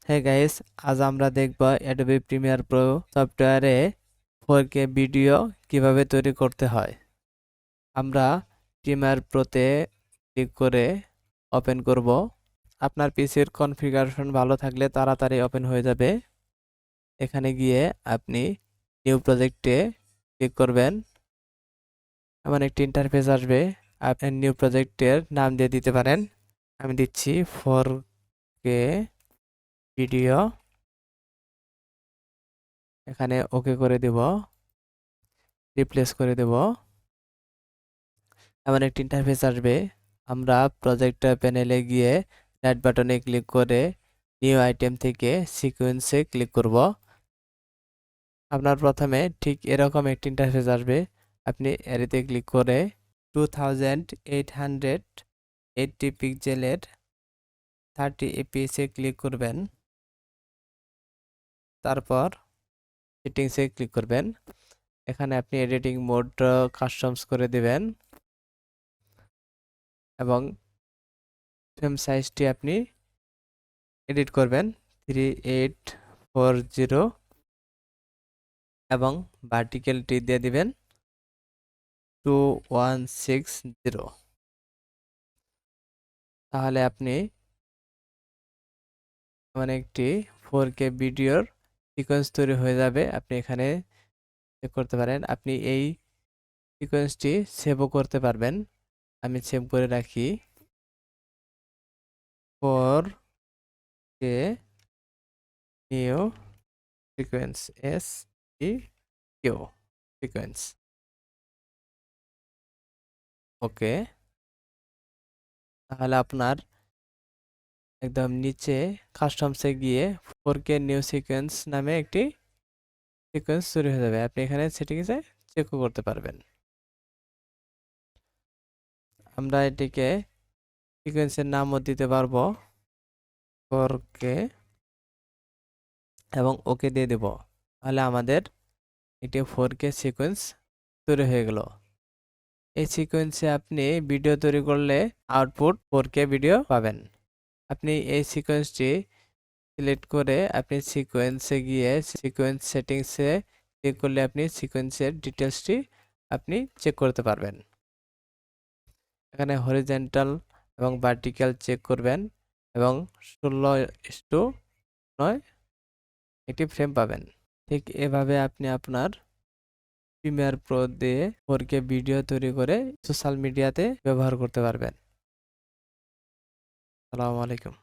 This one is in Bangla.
হ্যাঁ গাইস, আজ আমরা দেখব Adobe Premiere Pro সফটওয়্যারে 4K ভিডিও কিভাবে তৈরি করতে হয়। আমরা Premiere Proতে ক্লিক করে ওপেন করব। আপনার পিসির কনফিগারেশন ভালো থাকলে তাড়াতাড়ি ওপেন হয়ে যাবে। এখানে গিয়ে আপনি নিউ প্রজেক্টে ক্লিক করবেন। এমন একটি ইন্টারফেস আসবে। আপনি নিউ প্রজেক্টের নাম দিয়ে দিতে পারেন। আমি দিচ্ছি 4K ভিডিও। এখানে ওকে করে দেব, রিপ্লেস করে দেব। এমন একটি ইন্টারফেস আসবে। আমরা প্রজেক্টর প্যানেলে গিয়ে রাইট বাটনে ক্লিক করে নিউ আইটেম থেকে সিকোয়েন্সে ক্লিক করব। আপনার প্রথমে ঠিক এরকম একটি ইন্টারফেস আসবে। আপনি এরিতে ক্লিক করে 2880 পিক্সেলের 30 এপিএসে ক্লিক করবেন। তারপর সেটিংসে ক্লিক করবেন। এখানে আপনি এডিটিং মোড কাস্টমস করে দিবেন এবং ফ্রেম সাইজটি আপনি এডিট করবেন 3840 এবং ভার্টিক্যালটি দিয়ে দিবেন 2160। তাহলে আপনি মানে একটি 4K ভিডিওর সিকোয়েন্স তৈরি হয়ে যাবে। আপনি এখানে চেক করতে পারেন। আপনি এই সিকোয়েন্সটি সেভও করতে পারবেন। আমি সেভ করে রাখি 4K নিউ সিকোয়েন্স সিকোয়েন্স। ওকে, তাহলে আপনার একদম নিচে কাস্টমসে গিয়ে 4K নিউ সিকোয়েন্স নামে একটি সিকোয়েন্স তৈরি হয়ে যাবে। আপনি এখানে সেটিংসে চেকও করতে পারবেন। আমরা এটিকে সিকোয়েন্সের নামও দিতে পারবো 4K এবং ওকে দিয়ে দেব। তাহলে আমাদের একটি 4K সিকোয়েন্স তৈরি হয়ে গেল। এই সিকোয়েন্সে আপনি ভিডিও তৈরি করলে আউটপুট 4K ভিডিও পাবেন। আপনি এই সিকোয়েন্সটি সিলেক্ট করে আপনি সিকোয়েন্সে গিয়ে সিকোয়েন্স সেটিংসে ক্লিক করলে আপনি সিকোয়েন্সের ডিটেলসটি আপনি চেক করতে পারবেন। এখানে হরিজন্টাল এবং ভার্টিক্যাল চেক করবেন এবং 16:9 একটি ফ্রেম পাবেন। ঠিক এভাবে আপনি আপনার প্রিমিয়ার প্রো দিয়ে 4K ভিডিও তৈরি করে সোশ্যাল মিডিয়াতে ব্যবহার করতে পারবেন। আসসালামু আলাইকুম।